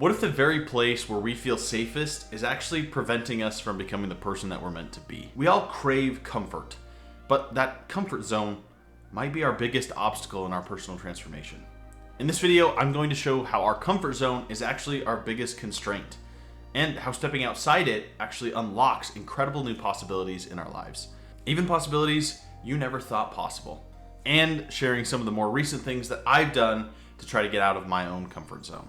What if the very place where we feel safest is actually preventing us from becoming the person that we're meant to be? We all crave comfort, but that comfort zone might be our biggest obstacle in our personal transformation. In this video, I'm going to show how our comfort zone is actually our biggest constraint, and how stepping outside it actually unlocks incredible new possibilities in our lives. Even possibilities you never thought possible. And sharing some of the more recent things that I've done to try to get out of my own comfort zone.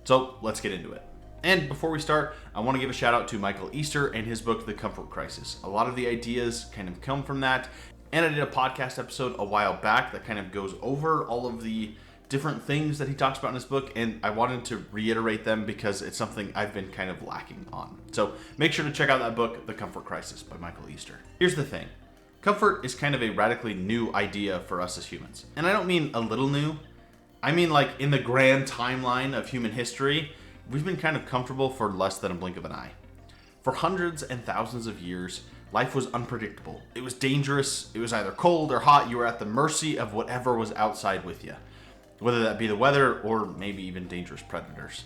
So let's get into it. And before we start, I want to give a shout out to Michael Easter and his book, The Comfort Crisis. A lot of the ideas kind of come from that. And I did a podcast episode a while back that kind of goes over all of the different things that he talks about in his book. And I wanted to reiterate them because it's something I've been kind of lacking on. So make sure to check out that book, The Comfort Crisis by Michael Easter. Here's the thing. Comfort is kind of a radically new idea for us as humans. And I don't mean a little new. I mean, like, in the grand timeline of human history, we've been kind of comfortable for less than a blink of an eye. For hundreds and thousands of years, life was unpredictable. It was dangerous. It was either cold or hot. You were at the mercy of whatever was outside with you, whether that be the weather or maybe even dangerous predators.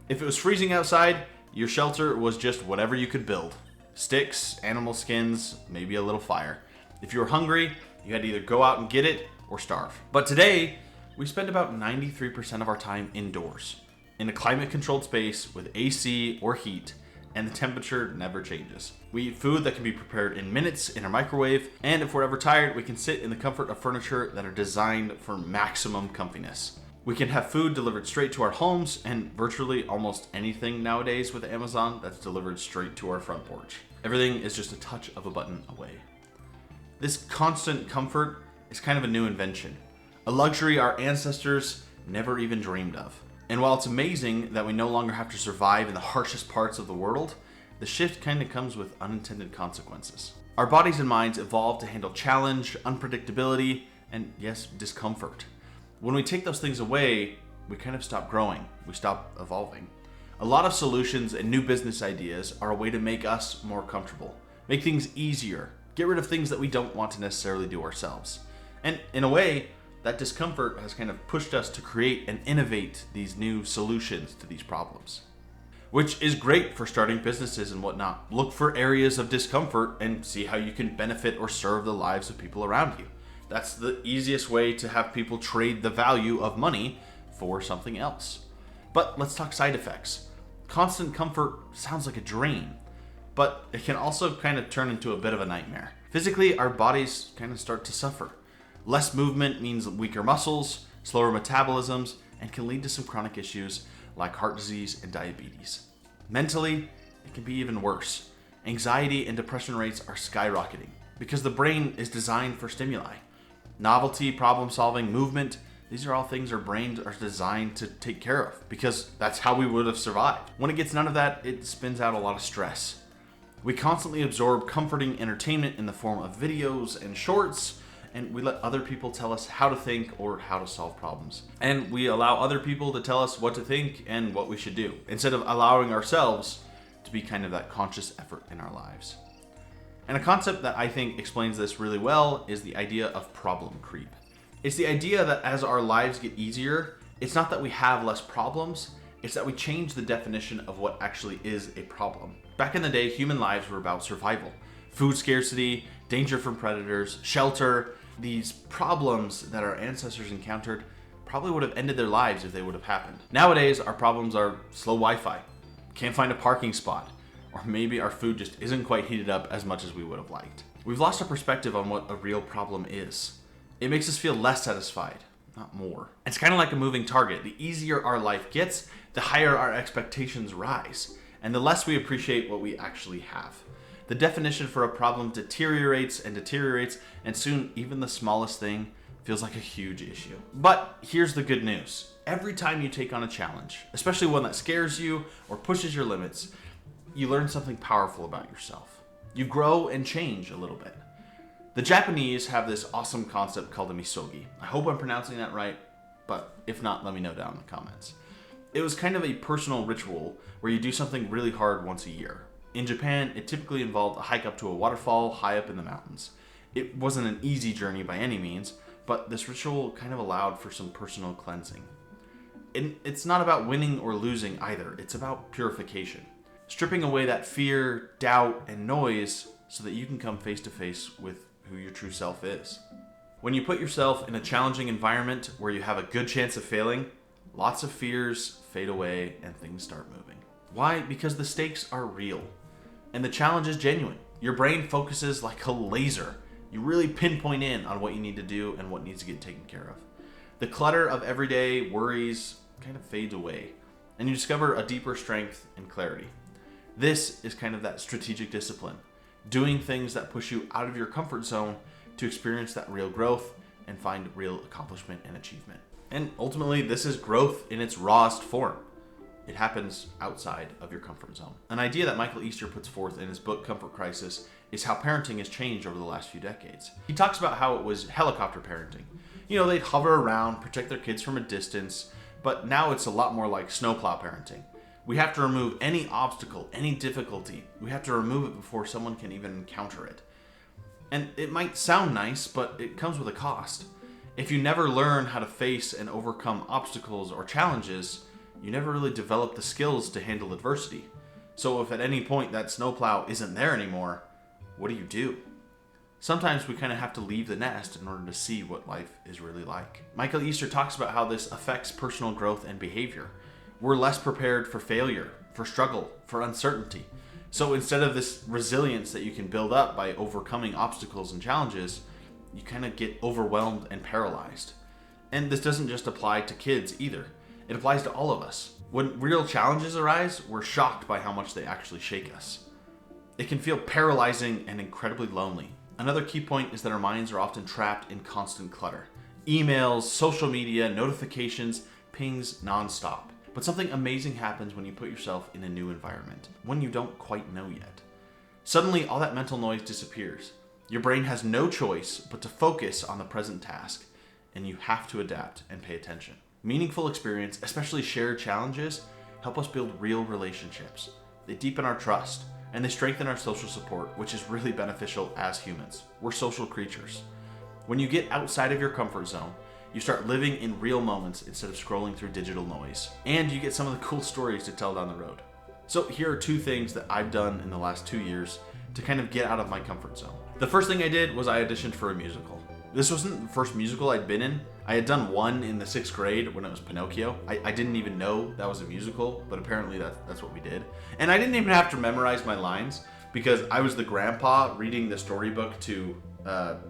If it was freezing outside, your shelter was just whatever you could build. Sticks, animal skins, maybe a little fire. If you were hungry, you had to either go out and get it or starve. But today, we spend about 93% of our time indoors, in a climate-controlled space with AC or heat, and the temperature never changes. We eat food that can be prepared in minutes in a microwave, and if we're ever tired, we can sit in the comfort of furniture that are designed for maximum comfiness. We can have food delivered straight to our homes, and virtually almost anything nowadays with Amazon that's delivered straight to our front porch. Everything is just a touch of a button away. This constant comfort is kind of a new invention. A luxury our ancestors never even dreamed of. And while it's amazing that we no longer have to survive in the harshest parts of the world, the shift kind of comes with unintended consequences. Our bodies and minds evolved to handle challenge, unpredictability, and yes, discomfort. When we take those things away, we kind of stop growing. We stop evolving. A lot of solutions and new business ideas are a way to make us more comfortable, make things easier, get rid of things that we don't want to necessarily do ourselves. And in a way, that discomfort has kind of pushed us to create and innovate these new solutions to these problems, which is great for starting businesses and whatnot. Look for areas of discomfort and see how you can benefit or serve the lives of people around you. That's the easiest way to have people trade the value of money for something else. But let's talk side effects. Constant comfort sounds like a dream, but it can also kind of turn into a bit of a nightmare. Physically, our bodies kind of start to suffer. Less movement means weaker muscles, slower metabolisms, and can lead to some chronic issues like heart disease and diabetes. Mentally, it can be even worse. Anxiety and depression rates are skyrocketing because the brain is designed for stimuli. Novelty, problem solving, movement, these are all things our brains are designed to take care of because that's how we would have survived. When it gets none of that, it spins out a lot of stress. We constantly absorb comforting entertainment in the form of videos and shorts, and we let other people tell us how to think or how to solve problems. And we allow other people to tell us what to think and what we should do, instead of allowing ourselves to be kind of that conscious effort in our lives. And a concept that I think explains this really well is the idea of problem creep. It's the idea that as our lives get easier, it's not that we have less problems, it's that we change the definition of what actually is a problem. Back in the day, human lives were about survival. Food scarcity, danger from predators, shelter. These problems that our ancestors encountered probably would have ended their lives if they would have happened. Nowadays, our problems are slow Wi-Fi, can't find a parking spot, or maybe our food just isn't quite heated up as much as we would have liked. We've lost our perspective on what a real problem is. It makes us feel less satisfied, not more. It's kind of like a moving target. The easier our life gets, the higher our expectations rise, and the less we appreciate what we actually have. The definition for a problem deteriorates, and soon even the smallest thing feels like a huge issue. But here's the good news. Every time you take on a challenge, especially one that scares you or pushes your limits, you learn something powerful about yourself. You grow and change a little bit. The Japanese have this awesome concept called the misogi. I hope I'm pronouncing that right, but if not, let me know down in the comments. It was kind of a personal ritual where you do something really hard once a year. In Japan, it typically involved a hike up to a waterfall high up in the mountains. It wasn't an easy journey by any means, but this ritual kind of allowed for some personal cleansing. And it's not about winning or losing either. It's about purification. Stripping away that fear, doubt, and noise so that you can come face to face with who your true self is. When you put yourself in a challenging environment where you have a good chance of failing, lots of fears fade away and things start moving. Why? Because the stakes are real and the challenge is genuine. Your brain focuses like a laser. You really pinpoint in on what you need to do and what needs to get taken care of. The clutter of everyday worries kind of fades away, and you discover a deeper strength and clarity. This is kind of that strategic discipline, doing things that push you out of your comfort zone to experience that real growth and find real accomplishment and achievement. And ultimately, this is growth in its rawest form. It happens outside of your comfort zone. An idea that Michael Easter puts forth in his book, Comfort Crisis, is how parenting has changed over the last few decades. He talks about how it was helicopter parenting. They'd hover around, protect their kids from a distance, but now it's a lot more like snowplow parenting. We have to remove any obstacle, any difficulty. We have to remove it before someone can even encounter it. And it might sound nice, but it comes with a cost. If you never learn how to face and overcome obstacles or challenges, you never really develop the skills to handle adversity. So if at any point that snowplow isn't there anymore, what do? Sometimes we kind of have to leave the nest in order to see what life is really like. Michael Easter talks about how this affects personal growth and behavior. We're less prepared for failure, for struggle, for uncertainty. So instead of this resilience that you can build up by overcoming obstacles and challenges, you kind of get overwhelmed and paralyzed. And this doesn't just apply to kids either. It applies to all of us. When real challenges arise, we're shocked by how much they actually shake us. It can feel paralyzing and incredibly lonely. Another key point is that our minds are often trapped in constant clutter. Emails, social media, notifications, pings nonstop. But something amazing happens when you put yourself in a new environment, one you don't quite know yet. Suddenly, all that mental noise disappears. Your brain has no choice but to focus on the present task, and you have to adapt and pay attention. Meaningful experience, especially shared challenges, help us build real relationships. They deepen our trust, and they strengthen our social support, which is really beneficial as humans. We're social creatures. When you get outside of your comfort zone, you start living in real moments instead of scrolling through digital noise, and you get some of the cool stories to tell down the road. So here are 2 things that I've done in the last 2 years to kind of get out of my comfort zone. The first thing I did was I auditioned for a musical. This wasn't the first musical I'd been in. I had done one in the 6th grade when it was Pinocchio. I didn't even know that was a musical, but apparently that's what we did. And I didn't even have to memorize my lines because I was the grandpa reading the storybook to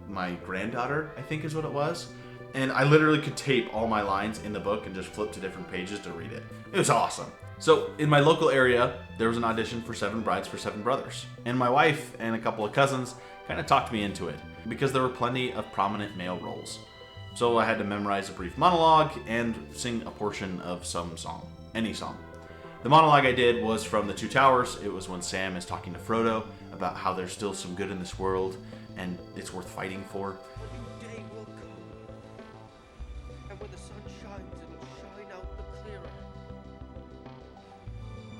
my granddaughter, I think is what it was. And I literally could tape all my lines in the book and just flip to different pages to read it. It was awesome. So in my local area, there was an audition for 7 Brides for 7 Brothers. And my wife and a couple of cousins kind of talked me into it because there were plenty of prominent male roles. So I had to memorize a brief monologue and sing a portion of some song, any song. The monologue I did was from The Two Towers. It was when Sam is talking to Frodo about how there's still some good in this world and it's worth fighting for. A new day will come, and when the sun shines, it'll shine out the clearer.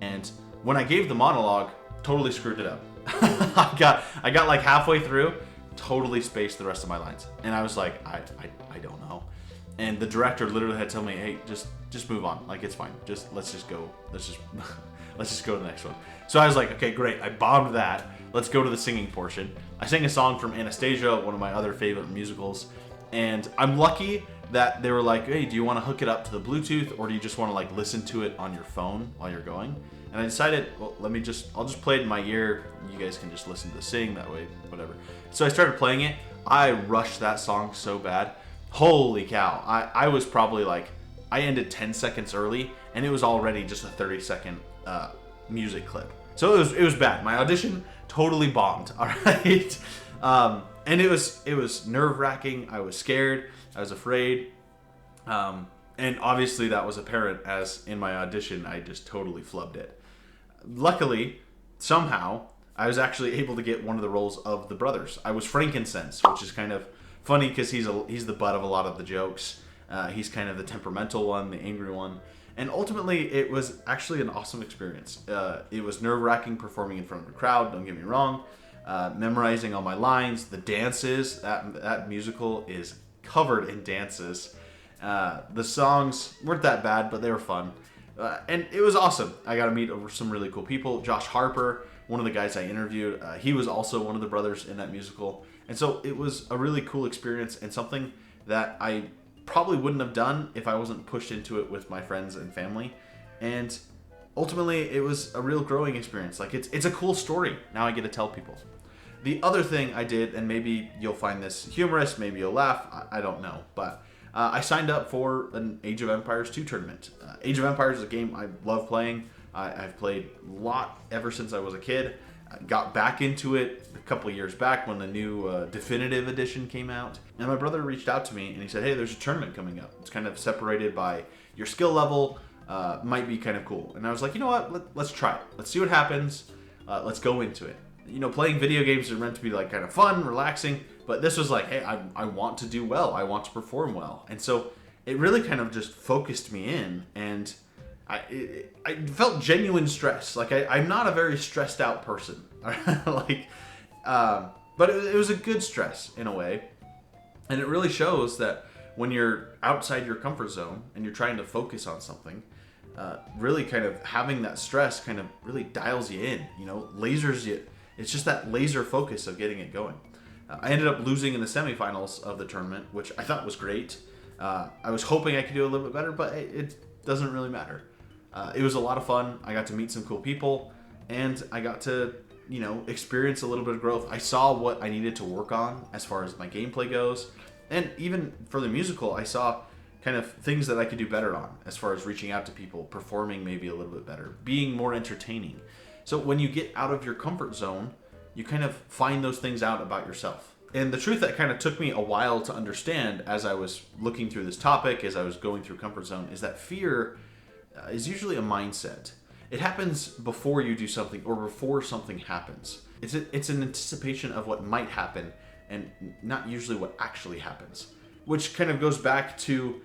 And when I gave the monologue, totally screwed it up. I got like halfway through, totally spaced the rest of my lines, and I was like, I don't know. And the director literally had to tell me, hey, just move on. Like, it's fine. Let's just go to the next one. So I was like, okay, great. I bombed that. Let's go to the singing portion. I sang a song from Anastasia, one of my other favorite musicals. And I'm lucky that they were like, hey, do you want to hook it up to the Bluetooth, or do you just want to like listen to it on your phone while you're going? And I decided, well, I'll just play it in my ear. You guys can just listen to the sing that way, whatever. So I started playing it. I rushed that song so bad. Holy cow. I was probably like, I ended 10 seconds early, and it was already just a 30-second music clip. So it was bad. My audition totally bombed. All right. And it was nerve-wracking. I was scared. I was afraid. And obviously that was apparent as in my audition, I just totally flubbed it. Luckily, somehow, I was actually able to get one of the roles of the brothers. I was Frankincense, which is kind of funny because he's the butt of a lot of the jokes. He's kind of the temperamental one, the angry one. And ultimately, it was actually an awesome experience. It was nerve-wracking performing in front of a crowd, don't get me wrong. Memorizing all my lines, the dances, that musical is covered in dances. The songs weren't that bad, but they were fun. And it was awesome. I got to meet some really cool people. Josh Harper, one of the guys I interviewed, he was also one of the brothers in that musical. And so it was a really cool experience and something that I probably wouldn't have done if I wasn't pushed into it with my friends and family. And ultimately, it was a real growing experience. Like, it's a cool story. Now I get to tell people. The other thing I did, and maybe you'll find this humorous, maybe you'll laugh, I don't know, but I signed up for an Age of Empires 2 tournament. Age of Empires is a game I love playing. I've played a lot ever since I was a kid. I got back into it a couple of years back when the new definitive edition came out. And my brother reached out to me and he said, hey, there's a tournament coming up. It's kind of separated by your skill level. Might be kind of cool. And I was like, you know what? Let's try it. Let's see what happens. Let's go into it. You know, playing video games are meant to be like kind of fun, relaxing. But this was like, hey, I want to do well. I want to perform well. And so it really kind of just focused me in. And I felt genuine stress. Like I'm not a very stressed out person. Like, but it was a good stress in a way. And it really shows that when you're outside your comfort zone and you're trying to focus on something, really kind of having that stress kind of really dials you in, you know, lasers you. It's just that laser focus of getting it going. I ended up losing in the semifinals of the tournament, which I thought was great. I was hoping I could do a little bit better, but it doesn't really matter. It was a lot of fun. I got to meet some cool people, and I got to, you know, experience a little bit of growth. I saw what I needed to work on as far as my gameplay goes. And even for the musical, I saw kind of things that I could do better on as far as reaching out to people, performing maybe a little bit better, being more entertaining. So when you get out of your comfort zone, you kind of find those things out about yourself. And the truth that kind of took me a while to understand as I was looking through this topic, as I was going through comfort zone, is that fear is usually a mindset. It happens before you do something or before something happens. It's an anticipation of what might happen and not usually what actually happens, which kind of goes back to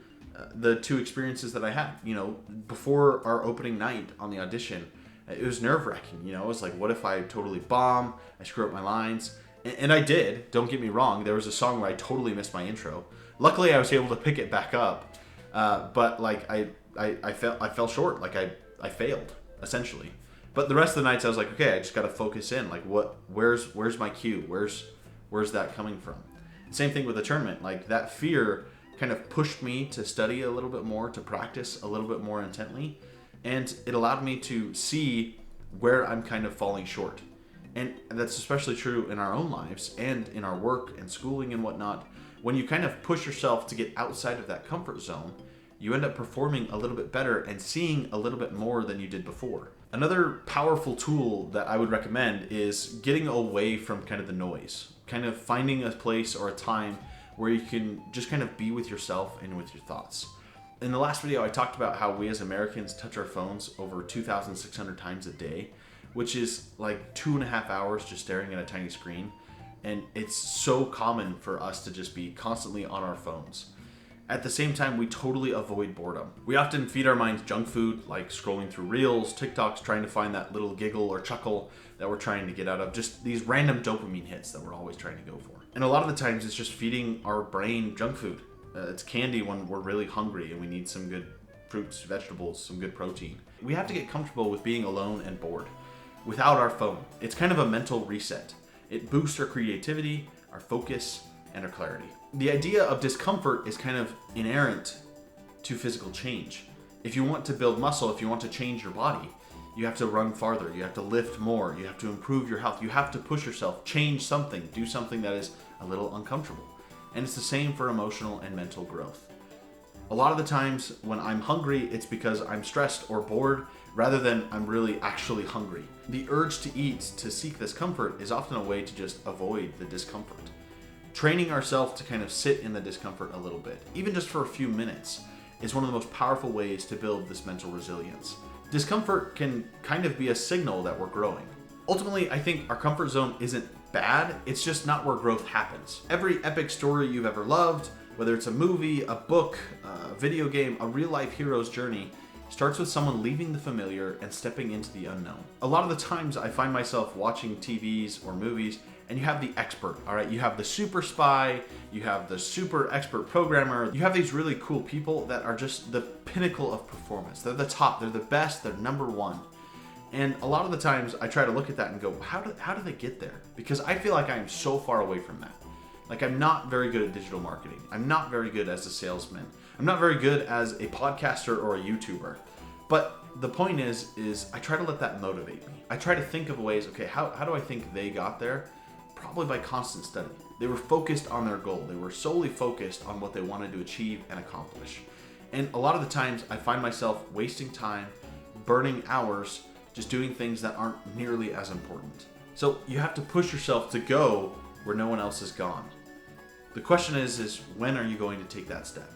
the two experiences that I had. You know, before our opening night on the audition, it was nerve-wracking. You know, it was like, what if I totally bomb? I screw up my lines. And I did. Don't get me wrong. There was a song where I totally missed my intro. Luckily, I was able to pick it back up. But like I fell short. Like I failed essentially. But the rest of the nights I was like, okay, I just got to focus in. Like where's my cue? Where's that coming from? Same thing with the tournament. Like that fear kind of pushed me to study a little bit more, to practice a little bit more intently. And it allowed me to see where I'm kind of falling short. And that's especially true in our own lives and in our work and schooling and whatnot. When you kind of push yourself to get outside of that comfort zone, you end up performing a little bit better and seeing a little bit more than you did before. Another powerful tool that I would recommend is getting away from kind of the noise, kind of finding a place or a time where you can just kind of be with yourself and with your thoughts. In the last video, I talked about how we as Americans touch our phones over 2,600 times a day, which is like 2.5 hours just staring at a tiny screen. And it's so common for us to just be constantly on our phones. At the same time, we totally avoid boredom. We often feed our minds junk food, like scrolling through Reels, TikToks, trying to find that little giggle or chuckle that we're trying to get out of, just these random dopamine hits that we're always trying to go for. And a lot of the times, it's just feeding our brain junk food. It's candy when we're really hungry and we need some good fruits, vegetables, some good protein. We have to get comfortable with being alone and bored without our phone. It's kind of a mental reset. It boosts our creativity, our focus, and our clarity. The idea of discomfort is kind of inherent to physical change. If you want to build muscle, if you want to change your body, you have to run farther, you have to lift more, you have to improve your health, you have to push yourself, change something, do something that is a little uncomfortable. And it's the same for emotional and mental growth. A lot of the times when I'm hungry, it's because I'm stressed or bored rather than I'm really actually hungry. The urge to eat, to seek this comfort, is often a way to just avoid the discomfort. Training ourselves to kind of sit in the discomfort a little bit, even just for a few minutes, is one of the most powerful ways to build this mental resilience. Discomfort can kind of be a signal that we're growing. Ultimately, I think our comfort zone isn't bad, it's just not where growth happens. Every epic story you've ever loved, whether it's a movie, a book, a video game, a real life hero's journey, starts with someone leaving the familiar and stepping into the unknown. A lot of the times I find myself watching TVs or movies and you have the expert, all right? You have the super spy, you have the super expert programmer, you have these really cool people that are just the pinnacle of performance. They're the top, they're the best, they're number one. And a lot of the times I try to look at that and go, how do they get there? Because I feel like I am so far away from that. Like, I'm not very good at digital marketing. I'm not very good as a salesman. I'm not very good as a podcaster or a YouTuber. But the point is I try to let that motivate me. I try to think of ways, okay, how do I think they got there? Probably by constant study. They were focused on their goal. They were solely focused on what they wanted to achieve and accomplish. And a lot of the times I find myself wasting time, burning hours, just doing things that aren't nearly as important. So you have to push yourself to go where no one else has gone. The question is when are you going to take that step?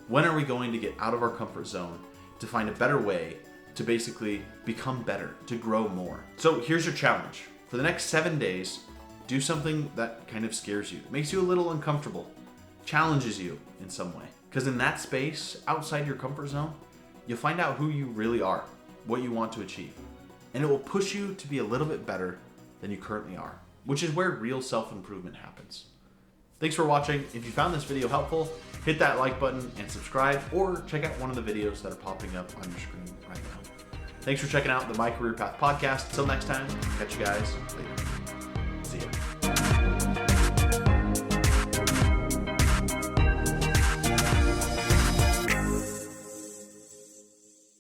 When are we going to get out of our comfort zone to find a better way to basically become better, to grow more? So here's your challenge. For the next 7 days, do something that kind of scares you, makes you a little uncomfortable, challenges you in some way. Because in that space, outside your comfort zone, you'll find out who you really are, what you want to achieve. And it will push you to be a little bit better than you currently are, which is where real self-improvement happens. Thanks for watching. If you found this video helpful, hit that like button and subscribe, or check out one of the videos that are popping up on your screen right now. Thanks for checking out the My Career Path podcast. Until next time, catch you guys later.